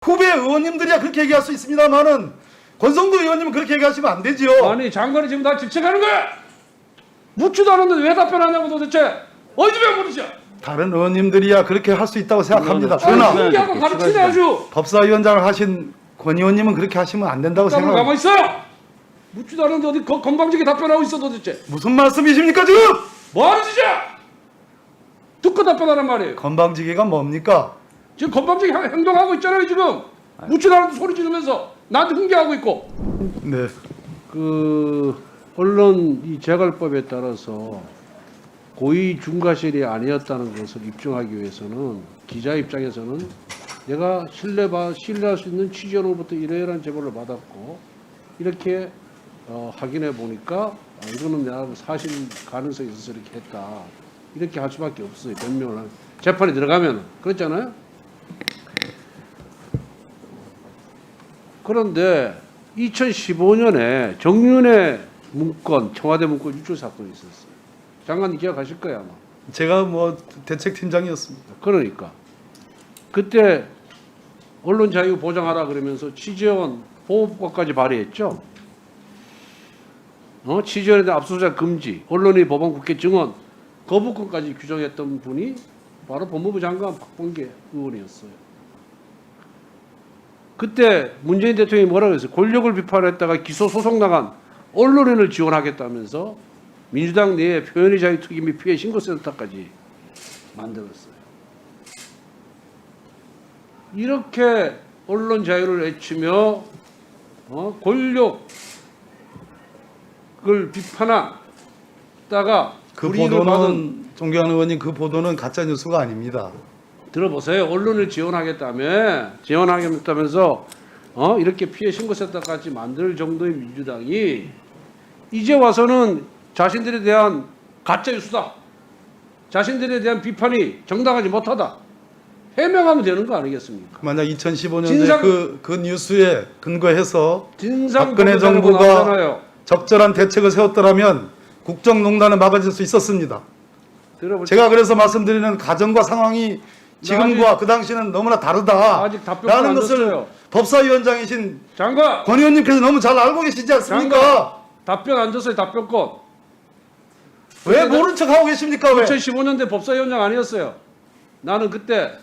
후배 의원님들이야 그렇게 얘기할 수 있습니다만은 권성도 의원님은 그렇게 얘기하시면 안 되지요. 아니 장관이 지금 다 질책하는 거야. 묻지도 않았는데 왜 답변하냐고 도대체. 어디서 배워버리죠. 다른 의원님들이야 그렇게 할 수 있다고 생각합니다. 아니 그러나 훈계하고 가르치네 아주. 법사위원장을 하신 권 의원님은 그렇게 하시면 안 된다고 가만 생각합니다. 있어. 묻지도 않았는데 어디 건방지게 답변하고 있어 도대체. 무슨 말씀이십니까 지금? 뭐하는 짓이야. 듣고 답변하란 말이에요. 건방지게가 뭡니까? 지금 건방지게 행동하고 있잖아요 지금. 묻지도 않았는데 소리 지르면서 나한테 훈계하고 있고. 네. 언론 이 재갈법에 따라서 고의 중과실이 아니었다는 것을 입증하기 위해서는 기자 입장에서는 내가 신뢰할 수 있는 취재원으로부터 이러이러한 제보를 받았고 이렇게 확인해 보니까 이거는 내가 사실 가능성이 있어서 이렇게 했다 이렇게 할 수밖에 없어요. 변명을 재판에 들어가면 그렇잖아요. 그런데 2015년에 정윤회 문건 청와대 문건 유출 사건이 있었어요. 장관님 기억하실 거예요 아마. 제가 뭐 대책팀장이었습니다. 그러니까 그때 언론 자유 보장하라 그러면서 취재원 보호법까지 발의했죠. 취재원에 대한 압수수색 금지, 언론의 법원 국회 증언 거부권까지 규정했던 분이 바로 법무부 장관 박범계 의원이었어요. 그때 문재인 대통령이 뭐라고 했어요? 권력을 비판했다가 기소 소송 나간 언론인을 지원하겠다면서 민주당 내에 표현의 자유 투기 및 피해 신고센터까지 만들었어요. 이렇게 언론 자유를 외치며 권력을 비판하다가 그 불이익을 받은 보도는 존경하는 의원님 그 보도는 가짜 뉴스가 아닙니다. 들어보세요. 언론을 지원하겠다면서 이렇게 피해 신고센터까지 만들 정도의 민주당이 이제 와서는 자신들에 대한 가짜 뉴스다. 자신들에 대한 비판이 정당하지 못하다. 해명하면 되는 거 아니겠습니까? 만약 2015년에 그 뉴스에 근거해서 진상 박근혜 보도자료가 정부가 나오잖아요. 적절한 대책을 세웠더라면 국정농단을 막아줄 수 있었습니다. 들어보세요. 제가 그래서 말씀드리는 가정과 상황이 지금과 그 당시는 너무나 다르다. 아직 답변을 라는 안 것을 줬어요. 법사위원장이신 장관 권 의원님께서 너무 잘 알고 계시지 않습니까? 답변 안 줬어요. 답변권. 왜 모른 척하고 계십니까? 왜? 2015년대 법사위원장 아니었어요. 나는 그때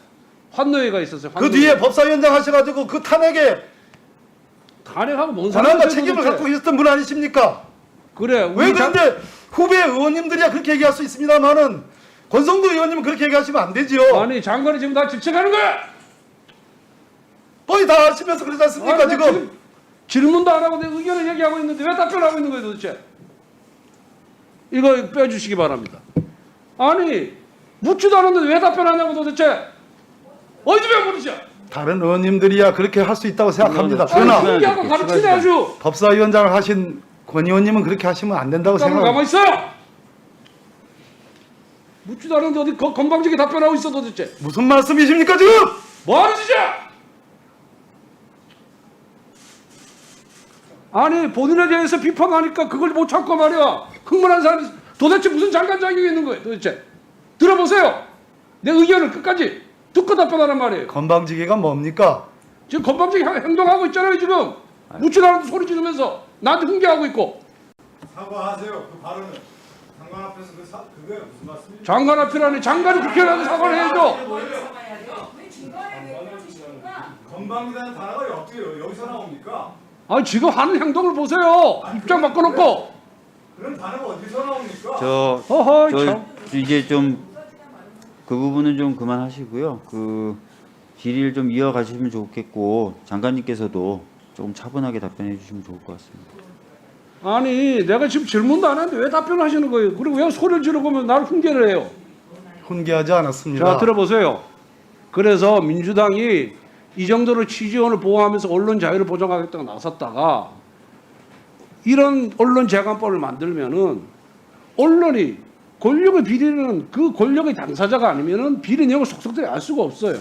환노회가 있었어요. 그 뒤에 법사위원장 하셔가지고 그 탄핵에 탄핵하고 뭔 권한과 상관이세요, 책임을 도대체? 갖고 계셨던 분 아니십니까? 그래. 왜 그런데 후배 의원님들이야 그렇게 얘기할 수 있습니다만은 권성도 의원님은 그렇게 얘기하시면 안 되지요. 아니 장관이 지금 다 질책하는 거야. 거의 다 하시면서 그러지 않습니까 아니, 지금? 질문도 안 하고 내 의견을 얘기하고 있는데 왜 답변하고 있는 거예요 도대체? 이거 빼주시기 바랍니다. 아니 묻지도 않았는데 왜 답변하냐고 도대체. 어디서 배워버리죠. 다른 의원님들이야 그렇게 할 수 있다고 생각합니다. 그러나 아니 훈계하고 가르치네 아주. 법사위원장을 하신 권 의원님은 그렇게 하시면 안 된다고 생각합니다. 가만 있어. 묻지도 않았는데 어디 건방지게 답변하고 있어 도대체. 무슨 말씀이십니까 지금? 뭐하는 짓이야? 아니 본인에 대해서 비판하니까 그걸 못 참고 말이야. 흥분한 사람이 도대체 무슨 장관 자격이 있는 거예요 도대체. 들어보세요. 내 의견을 끝까지 듣고 답변하란 말이에요. 건방지게가 뭡니까? 지금 건방지게 행동하고 있잖아요 지금. 묻지도 않았는데 소리 지르면서 나한테 훈계하고 있고. 사과하세요. 그 발언은 장관 앞에서 그게 무슨 말씀이에요? 장관 앞이라니 장관이 국회라도 사과를 해야죠. 건방지다는 단어가 어떻게 여기서 나옵니까? 아니 지금 하는 행동을 보세요. 입장 바꿔놓고. 그런 단어가 어디서 나옵니까? 어허 저 참. 이제 좀 그 부분은 좀 그만하시고요. 그 질의를 좀 이어가시면 좋겠고 장관님께서도 조금 차분하게 답변해 주시면 좋을 것 같습니다. 아니 내가 지금 질문도 안 하는데 왜 답변하시는 거예요? 그리고 왜 소리를 지르고 하면 나를 훈계를 해요? 훈계하지 않았습니다. 자 들어보세요. 그래서 민주당이 이 정도로 취재원을 보호하면서 언론 자유를 보장하겠다고 나섰다가 이런 언론 재간법을 만들면은 언론이 권력의 비리는 그 권력의 당사자가 아니면은 비리 내용을 속속들이 알 수가 없어요.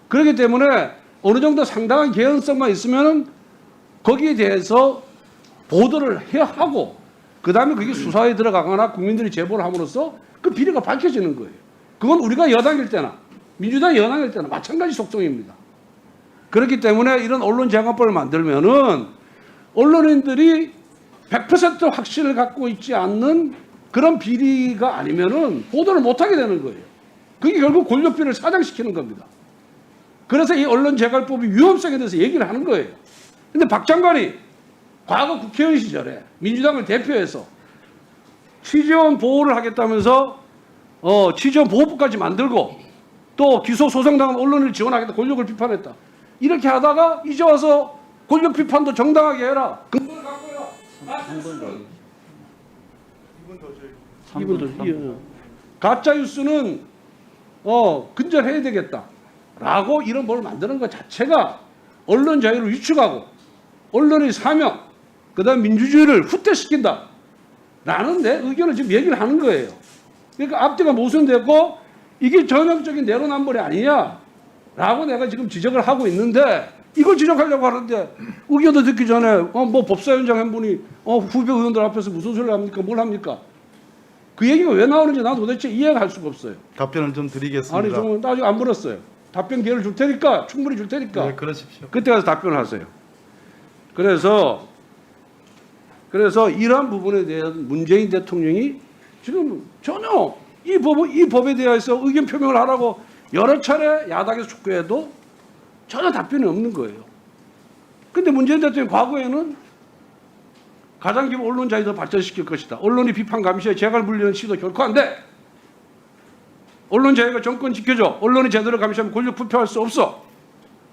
그렇기 때문에 어느 정도 상당한 개연성만 있으면은 거기에 대해서 보도를 해야 하고 그 다음에 그게 수사에 들어가거나 국민들이 제보를 함으로써 그 비리가 밝혀지는 거예요. 그건 우리가 여당일 때나 민주당이 여당일 때나 마찬가지 속성입니다. 그렇기 때문에 이런 언론재간법을 만들면은 언론인들이 100% 확신을 갖고 있지 않는 그런 비리가 아니면은 보도를 못하게 되는 거예요. 그게 결국 권력비를 사장시키는 겁니다. 그래서 이 언론재간법의 위험성에 대해서 얘기를 하는 거예요. 근데 박 장관이 과거 국회의원 시절에 민주당을 대표해서 취재원 보호를 하겠다면서 취재원 보호법까지 만들고 또 기소 소송당한 언론을 지원하겠다, 권력을 비판했다. 이렇게 하다가 이제 와서 권력 비판도 정당하게 해라. 근거를 갖고 해라. 이분도 가짜 뉴스는 근절해야 되겠다라고 이런 뭘 만드는 것 자체가 언론 자유를 위축하고 언론의 사명, 그다음 민주주의를 후퇴시킨다라는 내 의견을 지금 얘기를 하는 거예요. 그러니까 앞뒤가 모순됐고 이게 전형적인 내로남불이 아니냐라고 내가 지금 지적을 하고 있는데 이걸 지적하려고 하는데 의견도 듣기 전에 뭐 법사위원장 한 분이 후배 의원들 앞에서 무슨 소리를 합니까? 뭘 합니까? 그 얘기가 왜 나오는지 나도 도대체 이해가 할 수가 없어요. 답변을 좀 드리겠습니다. 아니 좀 아직 안 물었어요. 답변 기회를 줄 테니까 충분히 줄 테니까 네, 그러십시오. 그때 가서 답변을 하세요. 그래서 이러한 부분에 대한 문재인 대통령이 지금 전혀 이 법에 대해서 의견 표명을 하라고 여러 차례 야당에서 촉구해도 전혀 답변이 없는 거예요. 근데 문재인 대통령이 과거에는 가장 기본 언론 자유를 발전시킬 것이다. 언론이 비판 감시에 재갈 물리는 시도 결코 안 돼. 언론 자유가 정권 지켜줘. 언론이 제대로 감시하면 권력 부패할 수 없어.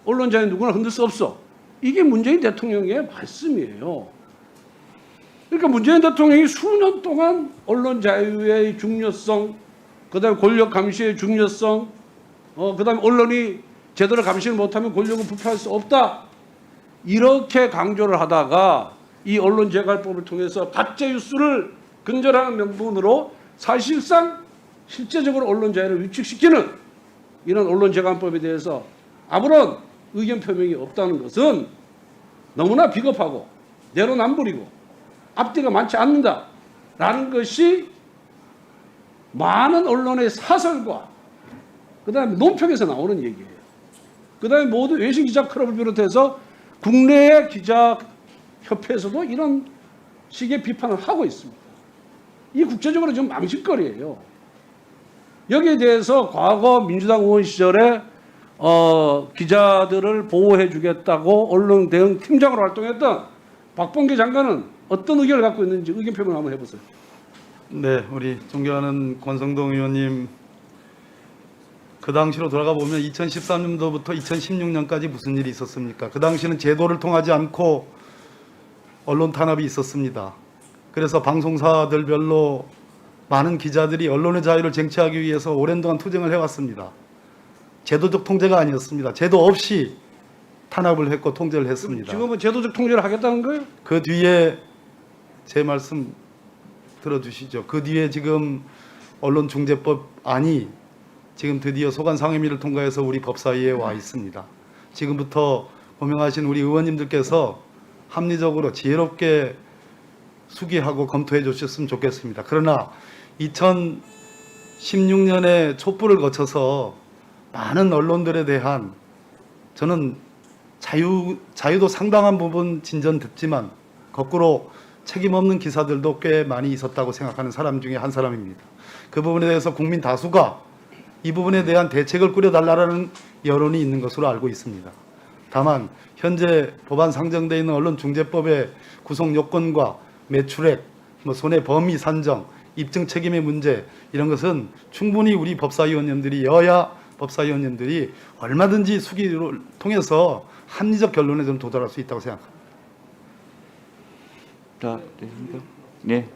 언론 자유 누구나 흔들 수 없어. 이게 문재인 대통령의 말씀이에요. 그러니까 문재인 대통령이 수년 동안 언론 자유의 중요성, 그다음에 권력 감시의 중요성, 그다음에 언론이 제대로 감시를 못하면 권력은 부패할 수 없다. 이렇게 강조를 하다가 이 언론재갈법을 통해서 가짜 뉴스를 근절하는 명분으로 사실상 실제적으로 언론 자유를 위축시키는 이런 언론재간법에 대해서 아무런 의견 표명이 없다는 것은 너무나 비겁하고 내로남불이고 앞뒤가 많지 않는다라는 것이 많은 언론의 사설과 그다음에 논평에서 나오는 얘기예요. 그다음에 모두 외신 기자 클럽을 비롯해서 국내의 기자협회에서도 이런 식의 비판을 하고 있습니다. 이 국제적으로 좀 망신거리예요. 여기에 대해서 과거 민주당 의원 시절에 기자들을 보호해 주겠다고 언론 대응 팀장으로 활동했던 박범계 장관은 어떤 의견을 갖고 있는지 의견 표명 한번 해보세요. 네, 우리 존경하는 권성동 의원님, 그 당시로 돌아가 보면 2013년도부터 2016년까지 무슨 일이 있었습니까? 그 당시는 제도를 통하지 않고 언론 탄압이 있었습니다. 그래서 방송사들별로 많은 기자들이 언론의 자유를 쟁취하기 위해서 오랜 동안 투쟁을 해왔습니다. 제도적 통제가 아니었습니다. 제도 없이 탄압을 했고 통제를 했습니다. 지금은 제도적 통제를 하겠다는 거예요? 그 뒤에 제 말씀 들어주시죠. 그 뒤에 지금 언론중재법안이 지금 드디어 소관 상임위를 통과해서 우리 법사위에 와 있습니다. 지금부터 고명하신 우리 의원님들께서 합리적으로 지혜롭게 수기하고 검토해 주셨으면 좋겠습니다. 그러나 2016년에 촛불을 거쳐서 많은 언론들에 대한 저는 자유도 상당한 부분 진전됐지만 거꾸로 책임 없는 기사들도 꽤 많이 있었다고 생각하는 사람 중에 한 사람입니다. 그 부분에 대해서 국민 다수가 이 부분에 대한 대책을 꾸려달라는 여론이 있는 것으로 알고 있습니다. 다만 현재 법안 상정되어 있는 언론중재법의 구성 요건과 매출액, 손해 범위 산정, 입증 책임의 문제 이런 것은 충분히 우리 법사위원님들이 여야 법사위원님들이 얼마든지 수기를 통해서 합리적 결론에 좀 도달할 수 있다고 생각합니다. 자, 됐습니까? 네.